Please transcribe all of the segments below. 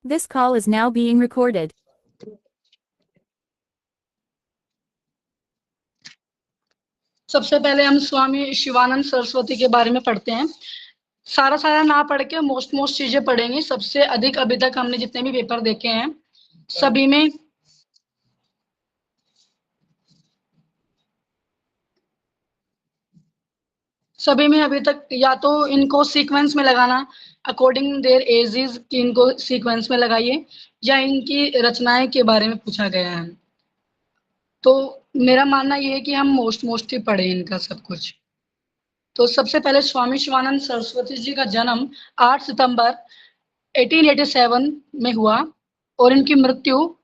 This call is now being recorded. सबसे पहले हम स्वामी शिवानंद सरस्वती के बारे में पढ़ते हैं। सारा ना पढ़ के मोस्ट चीजें पढ़ेंगे। सबसे अधिक अभी तक हमने जितने भी पेपर देखे हैं सभी में अभी तक या तो इनको सीक्वेंस में लगाना अकॉर्डिंग देयर एजेस कि इनको सीक्वेंस में लगाइए, या इनकी रचनाएं के बारे में पूछा गया है। तो मेरा मानना ये है कि हम मोस्ट ही पढ़े इनका सब कुछ। तो सबसे पहले स्वामी शिवानंद सरस्वती जी का जन्म 8 सितंबर 1887 में हुआ और इनकी मृत्यु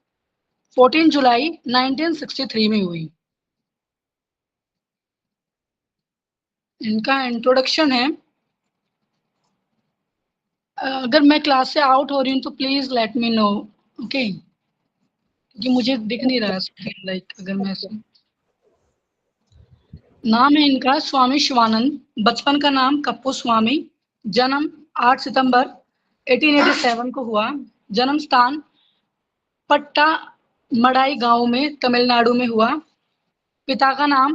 14 जुलाई 1963 में हुई। इनका इंट्रोडक्शन है। अगर मैं क्लास से आउट हो रही हूँ तो please let me know, okay, क्योंकि मुझे दिख नहीं रहा स्क्रीन। लाइक अगर मैं नाम है इनका स्वामी शिवानंद, बचपन का नाम कप्पू स्वामी, जन्म 8 सितंबर 1887 को हुआ, जन्म स्थान पट्टा मड़ाई गांव में तमिलनाडु में हुआ। पिता का नाम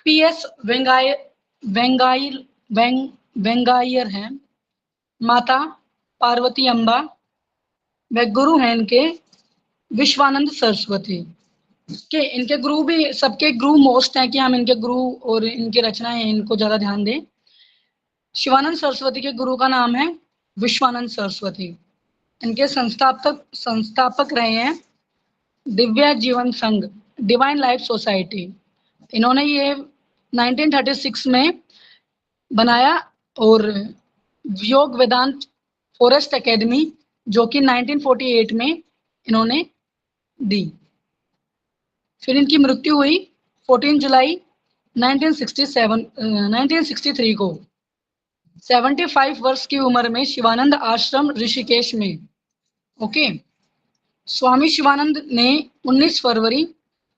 पीएस वेंगायर है, माता पार्वती अम्बा, व गुरु हैं इनके विश्वानंद सरस्वती के। इनके गुरु भी सबके गुरु मोस्ट हैं कि हम इनके गुरु और इनकी रचनाएं इनको ज्यादा ध्यान दें। शिवानंद सरस्वती के गुरु का नाम है विश्वानंद सरस्वती। इनके संस्थापक रहे हैं दिव्य जीवन संघ, डिवाइन लाइफ सोसाइटी। इन्होंने ये 1936 में बनाया और योग वेदांत फॉरेस्ट एकेडमी जो कि 1948 में इन्होंने दी। फिर इनकी मृत्यु हुई 14 जुलाई 1963 को 75 वर्ष की उम्र में शिवानंद आश्रम ऋषिकेश में। ओके, स्वामी शिवानंद ने 19 फरवरी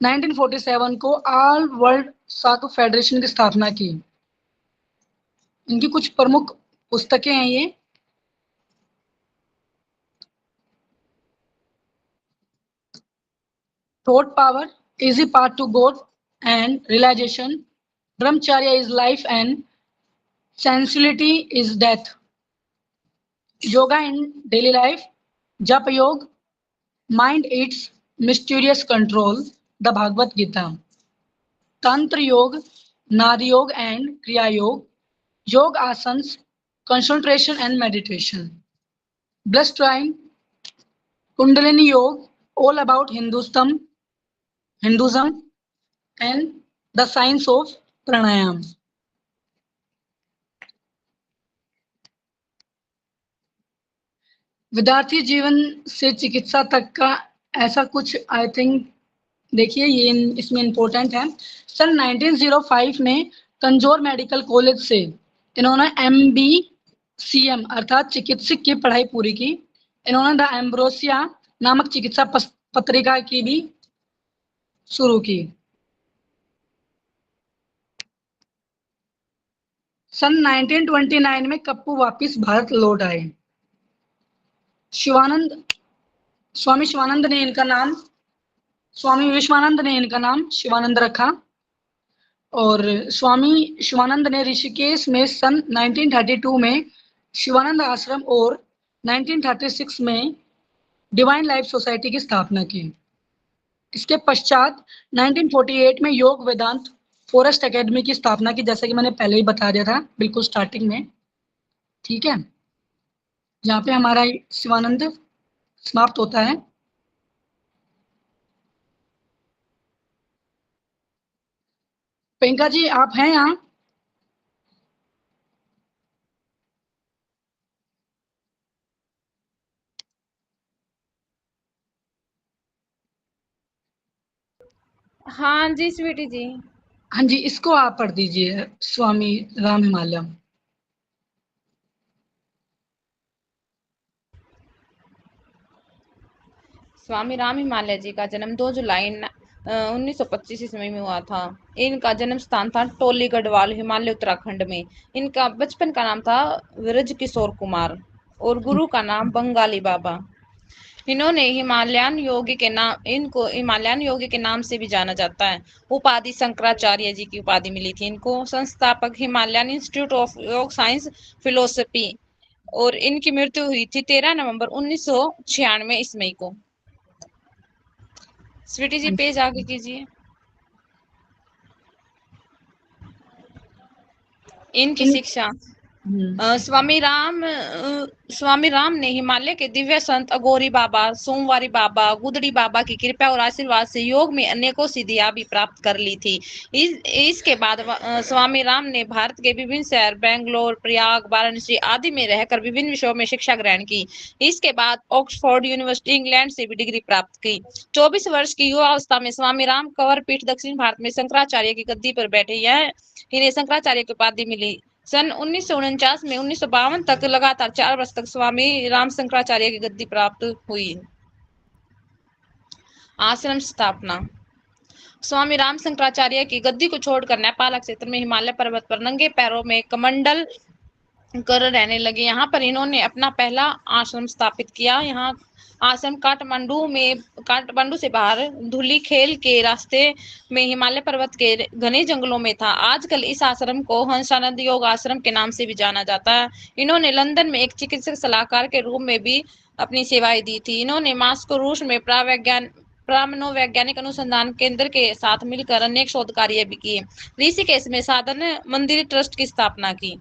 1947 को ऑल वर्ल्ड साधु फेडरेशन की स्थापना की। इनकी कुछ प्रमुख पुस्तकें हैं ये। Thought power, easy path to God and realization, Brahmacharya is life and sensibility is death, yoga in daily life, Japa Yoga, mind its mysterious control, the Bhagavad Gita, Tantra Yoga, Nada Yoga and Kriya Yoga, Yoga asanas, concentration and meditation, bliss time, Kundalini Yoga, all about Hinduism and the science of pranayama. विद्यार्थी जीवन से चिकित्सा तक का ऐसा कुछ I think देखिए ये इसमें इम्पोर्टेंट है। सन 1905 में तंजौर मेडिकल कॉलेज से इन्होंने MBCM अर्थात चिकित्सक की पढ़ाई पूरी की। इन्होंने द एम्ब्रोसिया नामक चिकित्सा पत्रिका की भी शुरू की। सन 1929 में कप्पू वापिस भारत लौट आए। स्वामी विश्वानंद ने इनका नाम शिवानंद रखा और स्वामी शिवानंद ने ऋषिकेश में सन 1932 में शिवानंद आश्रम और 1936 में डिवाइन लाइफ सोसाइटी की स्थापना की। इसके पश्चात 1948 में योग वेदांत फॉरेस्ट एकेडमी की स्थापना की, जैसे कि मैंने पहले ही बता दिया था बिल्कुल स्टार्टिंग में। ठीक है, यहाँ पे हमारा शिवानंद समाप्त होता है। प्रियंका जी आप हैं यहाँ? हाँ जी स्वीटी जी। हाँ जी, इसको आप पढ़ दीजिए, स्वामी राम हिमालयम। स्वामी राम हिमालय जी का जन्म 2 जुलाई 1925 ईस्वी में हुआ था। इनका जन्म स्थान था टोली गढ़वाल, हिमालय उत्तराखंड में। इनका बचपन का नाम था विरज किशोर कुमार और गुरु का नाम बंगाली बाबा। इन्होंने इनको हिमालयन योगी के नाम से भी जाना जाता है। उपाधि शंकराचार्य जी की उपाधि मिली थी इनको। संस्थापक हिमालयन इंस्टीट्यूट ऑफ योग साइंस फिलोसफी, और इनकी मृत्यु हुई थी 13 नवंबर 1996 ईस्वी को। स्वीटी जी पेज आगे कीजिए। इनकी शिक्षा स्वामी राम ने हिमालय के दिव्य संत अघोरी बाबा, सोमवारी बाबा, गुदड़ी बाबा की कृपा और आशीर्वाद से योग में अनेकों सिद्धियां भी प्राप्त कर ली थी। इसके बाद स्वामी राम ने भारत के विभिन्न शहर बेंगलोर, प्रयाग, वाराणसी आदि में रहकर विभिन्न विषयों में शिक्षा ग्रहण की। इसके बाद ऑक्सफोर्ड यूनिवर्सिटी इंग्लैंड से भी डिग्री प्राप्त की। 24 वर्ष की युवावस्था में स्वामी राम कंवर पीठ दक्षिण भारत में शंकराचार्य की गद्दी पर बैठे। इन्हें शंकराचार्य की उपाधि मिली। सन 1949 में 1952 तक लगातार 4 वर्ष तक स्वामी राम शंकराचार्य की गद्दी प्राप्त हुई। आश्रम स्थापना। स्वामी राम शंकराचार्य की गद्दी को छोड़कर नेपाल क्षेत्र में हिमालय पर्वत पर नंगे पैरों में कमंडल कर रहने लगे। यहाँ पर इन्होंने अपना पहला आश्रम स्थापित किया। यहाँ आश्रम काठमांडू से बाहर धुली खेल के रास्ते में हिमालय पर्वत के घने जंगलों में था। आजकल इस आश्रम को हंसानंद योग आश्रम के नाम से भी जाना जाता है। इन्होंने लंदन में एक चिकित्सक सलाहकार के रूप में भी अपनी सेवाएं दी थी। इन्होंने मास्को रूस में मनोवैज्ञानिक अनुसंधान केंद्र के साथ मिलकर अनेक शोध कार्य भी किए। ऋषिकेश में साधन मंदिर ट्रस्ट की स्थापना की।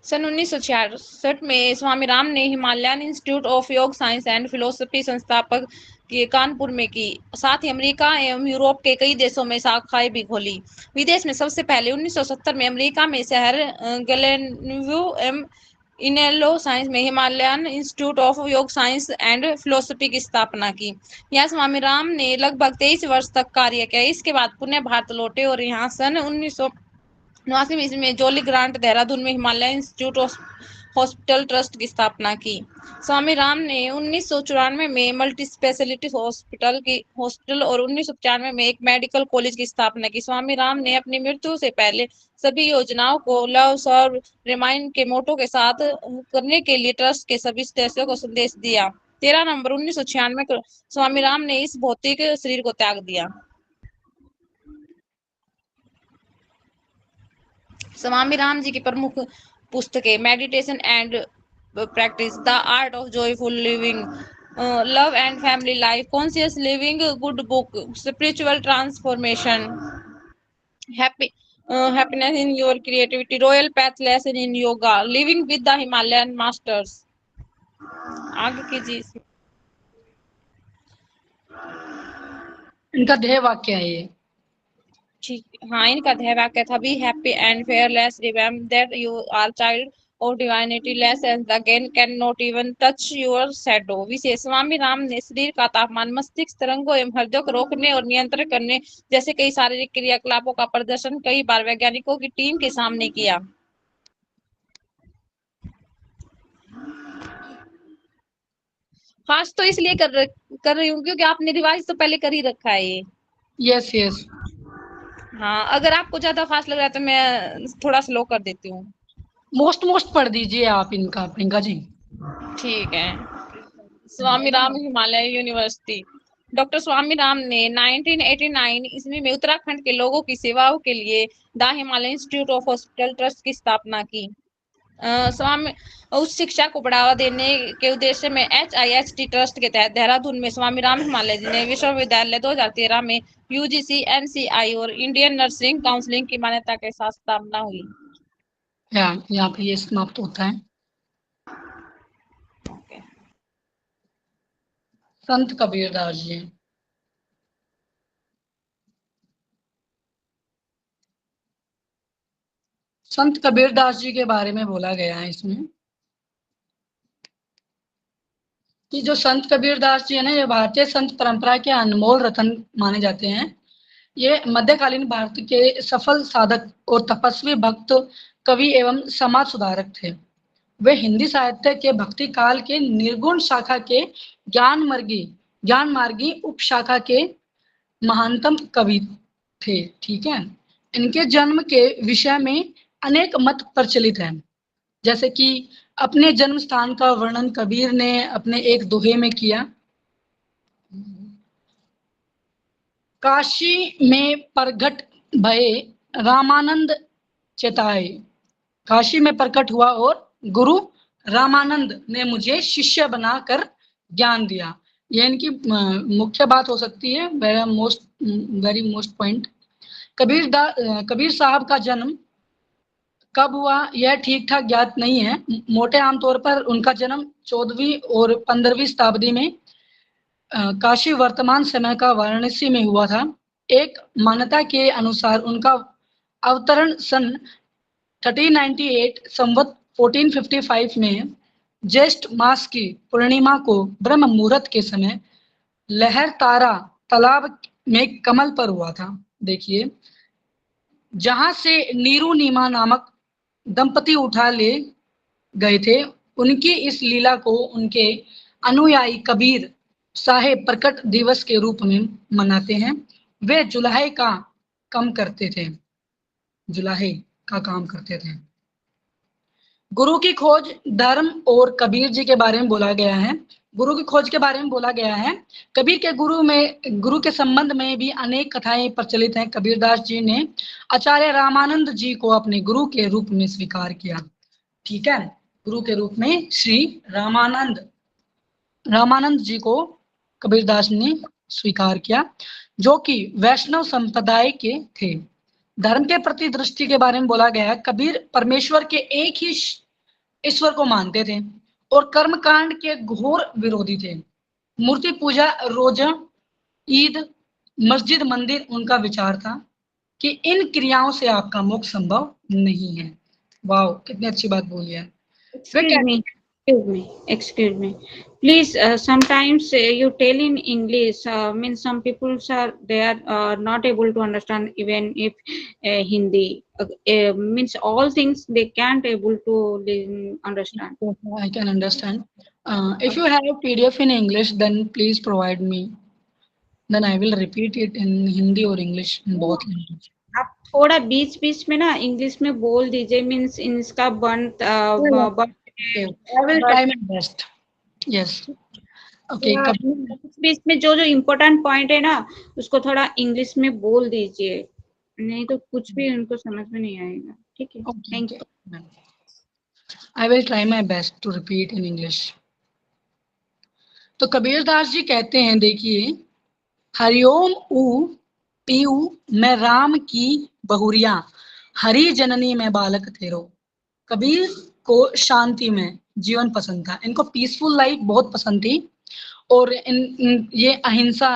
सन 1966 में स्वामी राम ने हिमालयन इंस्टीट्यूट ऑफ योग साइंस एंड फिलोसफी संस्थापक के कानपुर में की। साथ ही अमेरिका एवं यूरोप के कई देशों में शाखाएं भी खोली। विदेश में सबसे पहले 1970 में अमेरिका में शहर ग्लेनव्यू एवं इनेलो साइंस में हिमालयन इंस्टीट्यूट ऑफ योग साइंस एंड फिलोसफी की स्थापना की। यहाँ स्वामी राम ने लगभग 23 वर्ष तक कार्य किया। इसके बाद पुनः भारत लौटे और यहाँ सन 1989 में जॉली ग्रांट देहरादून में Himalaya institute of hospital trust की स्थापना की। स्वामी राम ने 1994 में मल्टी स्पेशलिटी हॉस्पिटल और 1995 में एक मेडिकल कॉलेज की स्थापना की। स्वामी राम ने अपनी मृत्यु से पहले सभी योजनाओं को लव सर्व रिमाइंड के मोटो के साथ करने के लिए ट्रस्ट के सभी सदस्यों को संदेश दिया। 13 नवंबर 1996 को स्वामी राम ने इस भौतिक शरीर को त्याग दिया। स्वामी राम जी की प्रमुख पुस्तकें meditation and practice, the art of joyful living, love and family life, conscious living, good book, spiritual transformation, happiness in your creativity, royal path lesson in yoga, living with the Himalayan masters. आगे कीजिए। इनका ध्येय वाक्य है ये। ठीक, हाँ, इनका ध्येय वाक्य था be happy and fearless, remember that you are child of divinity, less and the gain can not even touch your shadow. विशेष स्वामी राम ने शरीर का तापमान, मस्तिष्क तरंगों एवं हृदय को रोकने और नियंत्रित करने जैसे कई शारीरिक क्रियाकलापों का प्रदर्शन कई बार वैज्ञानिकों की टीम के सामने किया। फास्ट तो इसलिए कर रही हूँ क्योंकि आपने रिवाइज तो पहले कर ही रखा है ये। Yes yes. हाँ, अगर आपको ज्यादा फास्ट लग रहा है तो मैं थोड़ा स्लो कर देती हूँ। मोस्ट पढ़ दीजिए आप इनका, प्रियंका जी। ठीक है। स्वामी राम हिमालय यूनिवर्सिटी। डॉक्टर स्वामी राम ने 1989 ईस्वी में उत्तराखंड के लोगों की सेवाओं के लिए the Himalaya institute of hospital trust की स्थापना की। स्वामी उच्च शिक्षा को बढ़ावा देने के उद्देश्य में HIHT ट्रस्ट के तहत देहरादून में स्वामी राम हिमालय जी विश्वविद्यालय 2013 में UGC, NCI और इंडियन नर्सिंग काउंसिलिंग की मान्यता के साथ स्थापना हुई। यहाँ पे ये समाप्त होता है। संत कबीरदास जी। संत कबीरदास जी के बारे में बोला गया है इसमें कि जो संत कबीरदास जी है ना, ये भारतीय संत परंपरा के अनमोल रतन माने जाते हैं। ये मध्यकालीन भारत के सफल साधक और तपस्वी भक्त, कवि एवं समाज सुधारक थे। वे हिंदी साहित्य के भक्ति काल के निर्गुण शाखा के ज्ञान मार्गी उपशाखा के महानतम कवि थे। ठीक है। इनके जन्म के विषय में अनेक मत प्रचलित हैं, जैसे कि अपने जन्म स्थान का वर्णन कबीर ने अपने एक दोहे में किया। काशी में प्रगट भये रामानंद चेताए। काशी में प्रकट हुआ और गुरु रामानंद ने मुझे शिष्य बनाकर ज्ञान दिया। यह इनकी मुख्य बात हो सकती है, वेरी मोस्ट पॉइंट। कबीर साहब का जन्म कब हुआ यह ठीक ठाक ज्ञात नहीं है। मोटे आमतौर पर उनका जन्म 14वीं और 15वीं शताब्दी में काशी वर्तमान समय का वाराणसी में हुआ था। एक मान्यता के अनुसार उनका अवतरण सन 1398 संवत 1455 में ज्येष्ठ मास की पूर्णिमा को ब्रह्म मुहूर्त के समय लहर तारा तालाब में कमल पर हुआ था। देखिए, जहां से नीरू नीमा नामक दंपति उठा ले गए थे, उनकी इस लीला को उनके अनुयायी कबीर साहेब प्रकट दिवस के रूप में मनाते हैं। वे जुलाहे का काम करते थे, जुलाहे का काम करते थे। गुरु की खोज धर्म और कबीर जी के बारे में बोला गया है। गुरु की खोज के बारे में बोला गया है। कबीर के गुरु के संबंध में भी अनेक कथाएं प्रचलित हैं। कबीरदास जी ने आचार्य रामानंद जी को अपने गुरु के रूप में स्वीकार किया। ठीक है, गुरु के रूप में श्री रामानंद जी को कबीरदास ने स्वीकार किया, जो कि वैष्णव संप्रदाय के थे। धर्म के प्रति दृष्टि के बारे में बोला गया है। कबीर परमेश्वर के एक ही ईश्वर को मानते थे और कर्मकांड के घोर विरोधी थे। मूर्ति पूजा, रोजा, ईद, मस्जिद, मंदिर उनका विचार था कि इन क्रियाओं से आपका मोक्ष संभव नहीं है। वाह, कितनी अच्छी बात बोली है। Excuse me. Please, sometimes you tell in English. Means some people they are not able to understand even if Hindi. Means all things they can't able to understand. I can understand. If you have PDF in English, then please provide me. Then I will repeat it in Hindi or English in both languages. आप थोड़ा बीच में ना English में बोल दीजिए। Means इसका I will try my best. Yes. Okay. बीच में जो इम्पोर्टेंट पॉइंट है ना उसको थोड़ा इंग्लिश में बोल दीजिए, नहीं तो कुछ भी उनको समझ में नहीं आएगा। ठीक है, thank you. I will try my best to repeat in English. तो कबीरदास जी कहते हैं, देखिए, हरिओम ऊ पीऊ मैं राम की बहुरिया, हरि जननी में बालक तेरो। कबीर को शांति में जीवन पसंद था। इनको पीसफुल लाइफ बहुत पसंद थी और ये अहिंसा,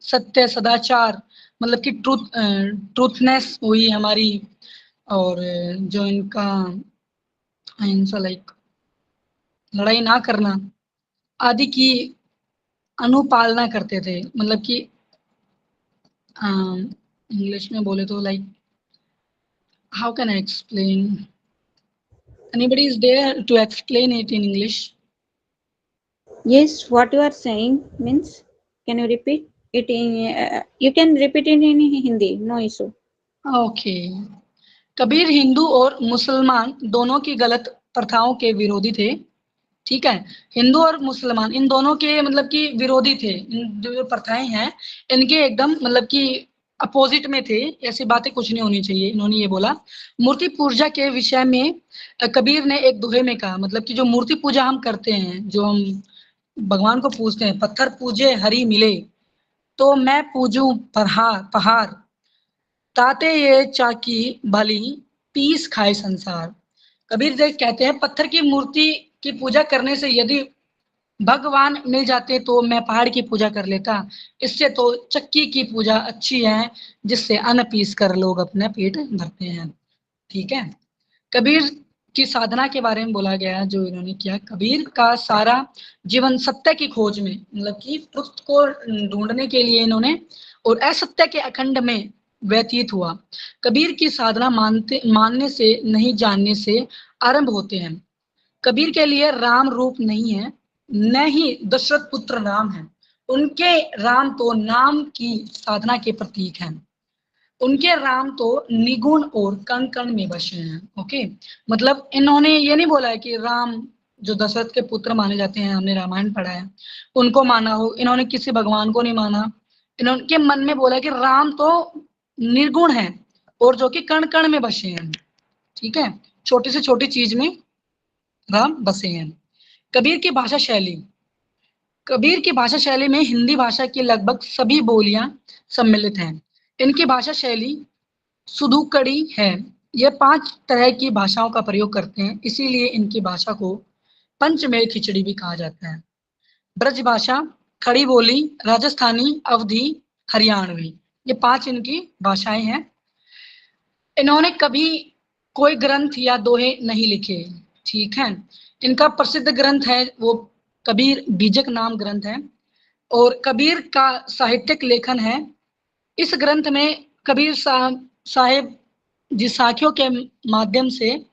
सत्य, सदाचार, मतलब कि ट्रूथनेस हुई हमारी, और जो इनका अहिंसा लाइक लड़ाई ना करना आदि की अनुपालना करते थे। मतलब कि इंग्लिश में बोले तो like, how can I explain? Anybody is there to explain it in English? Yes, what you are saying means, can you repeat it in? You can repeat it in Hindi, no issue. Okay. Kabir Hindu और मुसलमान दोनों की गलत प्रथाओं के विरोधी थे। ठीक है, हिंदू और मुसलमान इन दोनों के मतलब कि विरोधी थे। इन जो प्रथाएं हैं इनके एकदम मतलब कि अपोजिट में थे। ऐसी बातें कुछ नहीं होनी चाहिए, इन्होंने ये बोला। मूर्ति पूजा के विषय में कबीर ने एक दोहे में कहा, मतलब कि जो मूर्ति पूजा हम करते हैं, जो हम भगवान को पूजते हैं, पत्थर पूजे हरि मिले, तो मैं पूजूं पहाड़ ताते ये चाकी भली पीस खाए संसार। कबीर जी कहते हैं, पत्थर की मूर्ति की पूजा करने से यदि भगवान मिल जाते तो मैं पहाड़ की पूजा कर लेता। इससे तो चक्की की पूजा अच्छी है, जिससे अन्न पीस कर लोग अपना पेट भरते हैं। ठीक है, कबीर की साधना के बारे में बोला गया जो इन्होंने किया। कबीर का सारा जीवन सत्य की खोज में, मतलब कि ट्रुथ को ढूंढने के लिए इन्होंने और असत्य के अखंड में व्यतीत हुआ। कबीर की साधना मानने से नहीं, जानने से आरंभ होते हैं। कबीर के लिए राम रूप नहीं है, न ही दशरथ पुत्र राम है। उनके राम तो नाम की साधना के प्रतीक हैं। उनके राम तो निगुण और कण कण में बसे हैं। ओके, मतलब इन्होंने ये नहीं बोला है कि राम जो दशरथ के पुत्र माने जाते हैं, हमने रामायण पढ़ा है, उनको माना हो, इन्होंने किसी भगवान को नहीं माना। इन्होंने मन में बोला कि राम तो निर्गुण है और जो कि कण कण में बसे हैं। ठीक है, छोटी से छोटी चीज में राम बसे हैं। कबीर की भाषा शैली, कबीर की भाषा शैली में हिंदी भाषा की लगभग सभी बोलियां सम्मिलित हैं। इनकी भाषा शैली सुधुकड़ी है। ये 5 तरह की भाषाओं का प्रयोग करते हैं, इसीलिए इनकी भाषा को पंचमेल खिचड़ी भी कहा जाता है। ब्रज भाषा, खड़ी बोली, राजस्थानी, अवधी, हरियाणवी, ये 5 इनकी भाषाएं हैं। इन्होंने कभी कोई ग्रंथ या दोहे नहीं लिखे। ठीक है, इनका प्रसिद्ध ग्रंथ है वो कबीर बीजक नाम ग्रंथ है, और कबीर का साहित्यिक लेखन है। इस ग्रंथ में कबीर साहिब जी साखियों के माध्यम से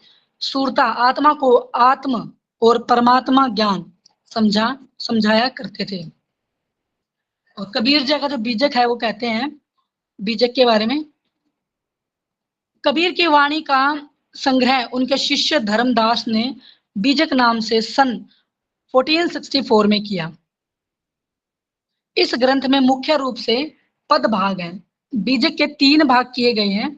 सूरता आत्मा को आत्म और परमात्मा ज्ञान समझाया करते थे। और कबीर जी का जो बीजक है वो कहते हैं बीजक के बारे में, कबीर की वाणी का संग्रह उनके शिष्य धर्मदास ने बीजक नाम से सन 1464 में किया। इस ग्रंथ में मुख्य रूप से पद भाग हैं। बीजक के 3 भाग किए गए हैं,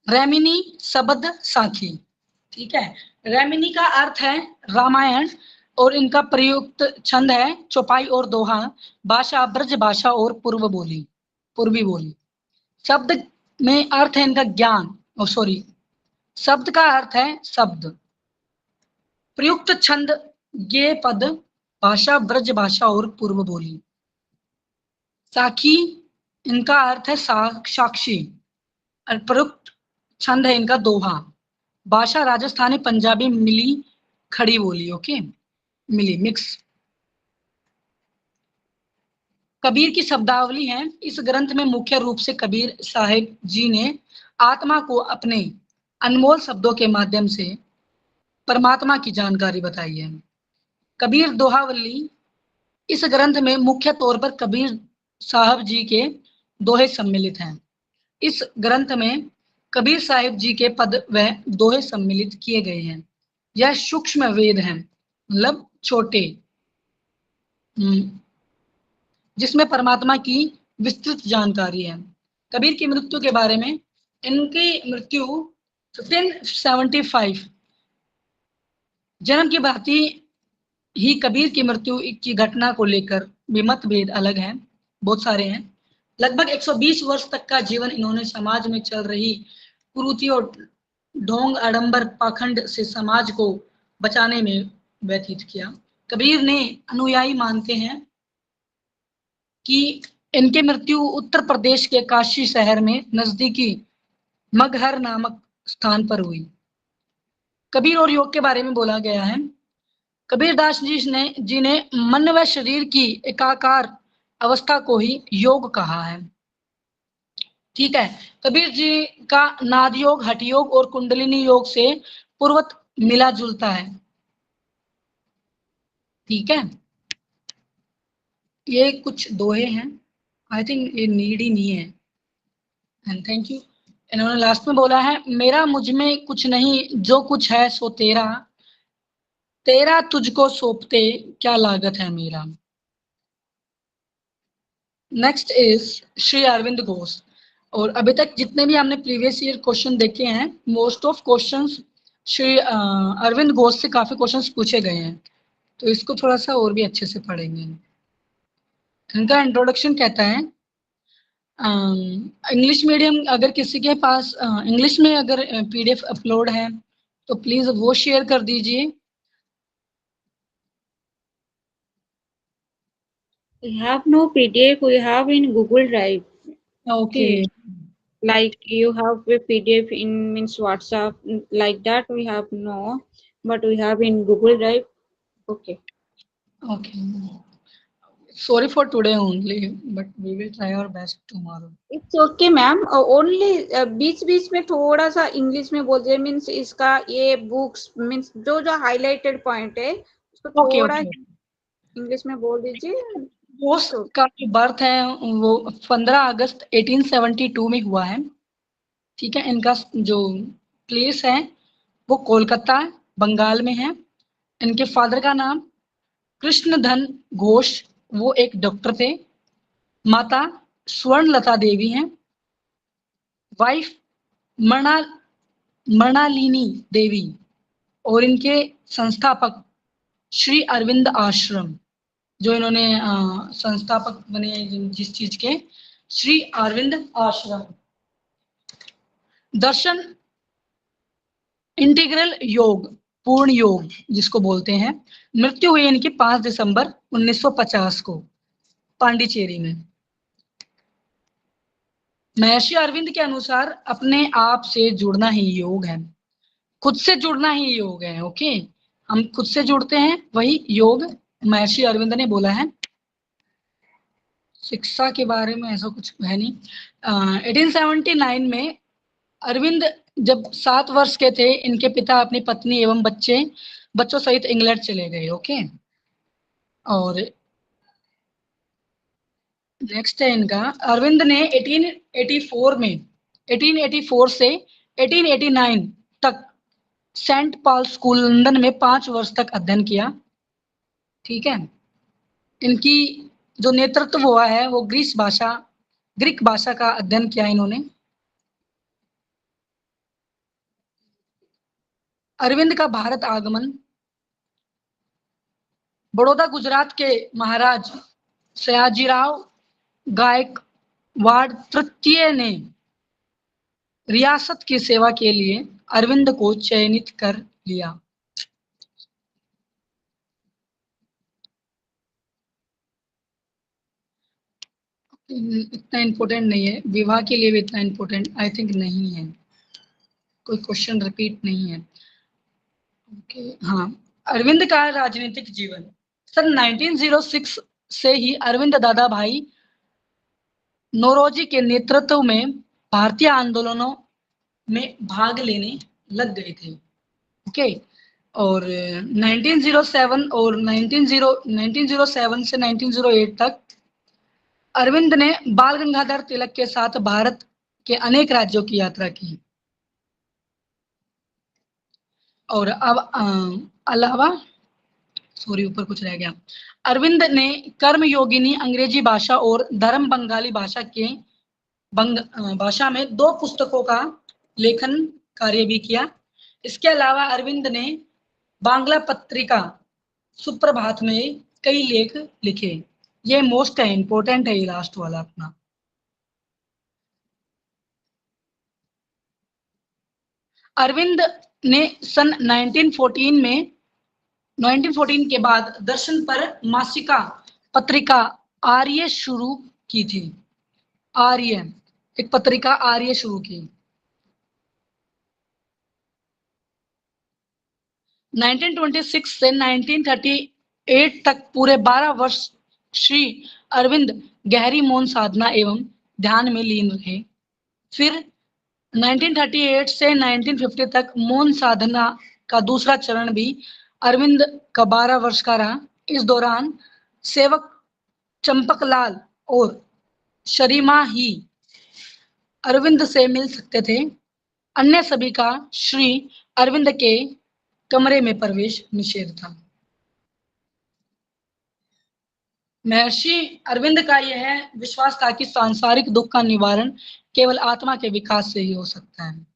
रैमिनी, शब्द, साखी। ठीक है, रैमिनी का अर्थ है रामायण और इनका प्रयुक्त छंद है चौपाई और दोहा, भाषा ब्रज भाषा और पूर्वी बोली। शब्द में अर्थ है इनका ज्ञान, शब्द का अर्थ है शब्द। प्रयुक्त छंद ये पद, भाषा ब्रज भाषा और पूर्व बोली। साखी इनका अर्थ है साक्षी, और प्रयुक्त छंद है इनका दोहा, भाषा राजस्थानी पंजाबी मिली खड़ी बोली। ओके, मिली मिक्स। कबीर की शब्दावली है। इस ग्रंथ में मुख्य रूप से कबीर साहिब जी ने आत्मा को अपने अनमोल शब्दों के माध्यम से परमात्मा की जानकारी बताई है। कबीर दोहावली, इस ग्रंथ में मुख्य तौर पर कबीर साहब जी के दोहे सम्मिलित हैं। इस ग्रंथ में कबीर साहिब जी के पद व दोहे सम्मिलित किए गए हैं। यह सूक्ष्म वेद हैं, मतलब छोटे, जिसमें परमात्मा की विस्तृत जानकारी है। कबीर की मृत्यु के बारे में, इनकी मृत्यु 1575, जन्म की भांति ही कबीर की मृत्यु की घटना को लेकर भी मतभेद अलग हैं, बहुत सारे हैं। लगभग 120 वर्ष तक का जीवन इन्होंने समाज में चल रही कुरीति और ढोंग आडंबर पाखंड से समाज को बचाने में व्यतीत किया। कबीर ने अनुयायी मानते हैं कि इनकी मृत्यु उत्तर प्रदेश के काशी शहर में नजदीकी मगहर नामक स्थान पर हुई। कबीर और योग के बारे में बोला गया है। कबीरदास जी ने मन व शरीर की एकाकार अवस्था को ही योग कहा है। ठीक है, कबीर जी का नाद योग, हठ योग और कुंडलिनी योग से पूर्वत मिला जुलता है। ठीक है, ये कुछ दोहे हैं, आई थिंक ये नीड ही नहीं है। And thank you. इन्होंने लास्ट में बोला है, मेरा मुझ में कुछ नहीं, जो कुछ है सो तेरा, तेरा तुझको सौंपते क्या लागत है मेरा। Next is Shri Aurobindo Ghosh. और अभी तक जितने भी हमने प्रीवियस ईयर क्वेश्चन देखे हैं, most of questions Shri Aurobindo Ghosh से काफी क्वेश्चंस पूछे गए हैं, तो इसको थोड़ा सा और भी अच्छे से पढ़ेंगे। इनका इंट्रोडक्शन कहता है, इंग्लिश मीडियम अगर किसी के पास इंग्लिश में अगर पीडीएफ अपलोड है तो प्लीज वो शेयर कर दीजिए। We have no PDF, we have in Google Drive. Okay, Like you have a PDF in means WhatsApp, like that we have no, but we have in Google Drive. Okay. Okay, sorry for today only, but we will try our best tomorrow. It's okay ma'am, only बीच बीच में थोड़ा सा English में बोल दीजिए, means इसका ये books means जो जो हाईलाइटेड पॉइंट है उसको ओके थोड़ा ओके, इंग्लिश में बोल दीजिए। बोस का जो बर्थ है वो 15 अगस्त 1872 में हुआ है। ठीक है, इनका जो प्लेस है वो कोलकाता बंगाल में है। इनके फादर का नाम कृष्णधन घोष, वो एक डॉक्टर थे। माता स्वर्णलता देवी हैं। वाइफ मृणा मृणालिनी देवी, और इनके संस्थापक श्री अरविंद आश्रम, जो इन्होंने संस्थापक बने जिस चीज के, श्री अरविंद आश्रम। दर्शन इंटीग्रल योग, पूर्ण योग जिसको बोलते हैं। मृत्यु हुई इनकी 5 दिसंबर 1950 को पांडिचेरी में। महर्षि अरविंद के अनुसार अपने आप से जुड़ना ही योग है, खुद से जुड़ना ही योग है। ओके, हम खुद से जुड़ते हैं वही योग महर्षि अरविंद ने बोला है। शिक्षा के बारे में ऐसा कुछ है नहीं। 1879 में अरविंद जब 7 वर्ष के थे, इनके पिता अपनी पत्नी एवं बच्चों सहित इंग्लैंड चले गए। ओके, और नेक्स्ट है इनका, अरविंद ने 1884 से 1889 तक सेंट पॉल स्कूल लंदन में 5 वर्ष तक अध्ययन किया। ठीक है, इनकी जो नेतृत्व हुआ है वो ग्रीक भाषा का अध्ययन किया इन्होंने। अरविंद का भारत आगमन, बड़ौदा गुजरात के महाराज सयाजीराव गायकवाड़ तृतीय ने रियासत की सेवा के लिए अरविंद को चयनित कर लिया। इतना इम्पोर्टेंट नहीं है, विवाह के लिए भी इतना इम्पोर्टेंट आई थिंक नहीं है, कोई क्वेश्चन रिपीट नहीं है। ओके, हाँ, अरविंद का राजनीतिक जीवन, सन 1906 से ही अरविंद दादा भाई नौरोजी के नेतृत्व में भारतीय आंदोलनों में भाग लेने लग गए थे। ओके, और 1907 से 1908 तक अरविंद ने बाल गंगाधर तिलक के साथ भारत के अनेक राज्यों की यात्रा की। और अब अलावा ऊपर कुछ रह गया। अरविंद ने कर्म योगिनी अंग्रेजी भाषा और धर्म बंगाली भाषा में 2 पुस्तकों का लेखन कार्य भी किया। इसके अलावा अरविंद ने बांग्ला पत्रिका सुप्रभात में कई लेख लिखे। ये मोस्ट है, इंपॉर्टेंट है ये लास्ट वाला अपना। अरविंद ने सन 1914 के बाद दर्शन पर मासिका पत्रिका आर्य शुरू की थी। आर्य, एक पत्रिका आर्य शुरू की। 1926 से 1938 तक पूरे 12 वर्ष श्री अरविंद गहरी मौन साधना एवं ध्यान में लीन रहे। फिर 1938 से 1950 तक मौन साधना का दूसरा चरण भी अरविंद का 12 वर्ष का रहा। इस दौरान सेवक चंपकलाल और शरीमा ही अरविंद से मिल सकते थे। अन्य सभी का श्री अरविंद के कमरे में प्रवेश निषेध था। महर्षि अरविंद का यह विश्वास था कि सांसारिक दुख का निवारण केवल आत्मा के विकास से ही हो सकता है।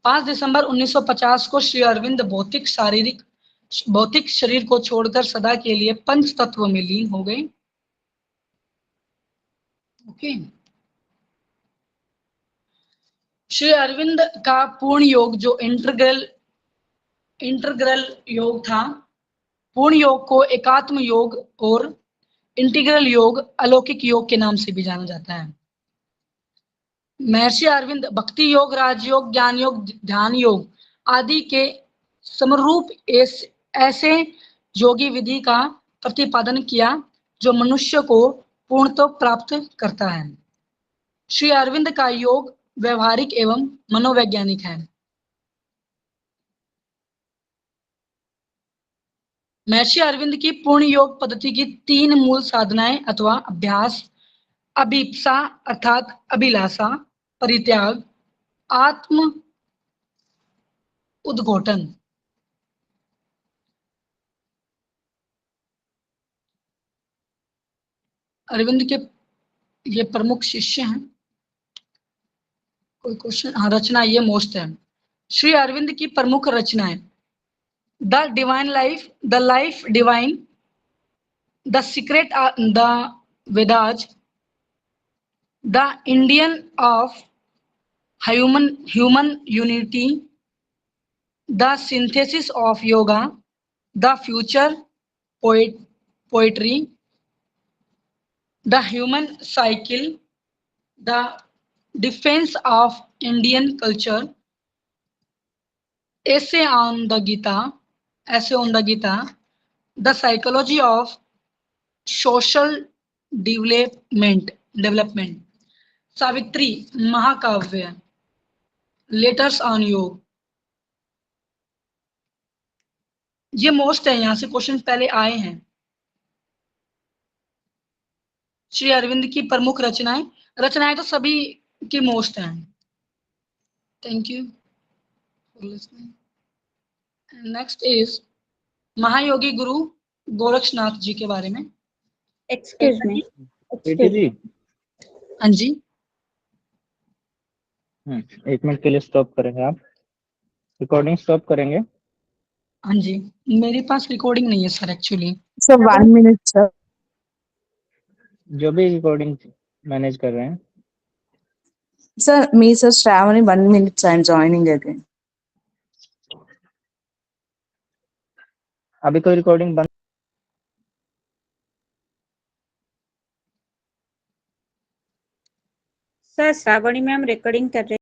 5 दिसंबर 1950 को श्री अरविंद भौतिक शरीर को छोड़कर सदा के लिए पंच तत्व में लीन हो गए। ओके, श्री अरविंद का पूर्ण योग जो इंटीग्रल योग था, पूर्ण योग को एकात्म योग और इंटीग्रल योग अलौकिक योग के नाम से भी जाना जाता है। महर्षि अरविंद भक्ति योग, राजयोग, ज्ञान योग, ध्यान योग आदि के समरूप ऐसे योगी विधि का प्रतिपादन किया जो मनुष्य को पूर्णत्व प्राप्त करता है। श्री अरविंद का योग व्यवहारिक एवं मनोवैज्ञानिक है। महर्षि अरविंद की पूर्ण योग पद्धति की 3 मूल साधनाएं अथवा अभ्यास: अभीप्सा अर्थात अभिलाषा, परित्याग, आत्म उद्घोटन। अरविंद के ये प्रमुख शिष्य हैं। कोई क्वेश्चन? हाँ, रचना ये मोस्ट है। श्री अरविंद की प्रमुख रचनाएं: the divine life, the life divine, the secret the Vedas, the Indian of human unity, the synthesis of yoga, the future poetry, the human cycle, the defence of Indian culture, essay on the Gita, the psychology of social development, Savitri महाकाव्य, letters on योग। ये most है, यहां से question पहले आए हैं। श्री अरविंद की प्रमुख रचनाएं तो सभी की मोस्ट हैं। Thank you for listening. Next is महायोगी गुरु गोरक्षनाथ जी के बारे में। Excuse me. प्रीति जी, हाँ जी, 1 मिनट के लिए स्टॉप करेंगे। आप रिकॉर्डिंग स्टॉप करेंगे। हाँ जी, मेरे पास रिकॉर्डिंग नहीं है sir actually. Sir, 1 minute, sir. जो भी रिकॉर्डिंग मैनेज कर रहे हैं। Sir, me, sir, Shravani, 1 minute, I'm joining again. अभी कोई रिकॉर्डिंग बंद। सर श्रावणी मैम रिकॉर्डिंग कर रहे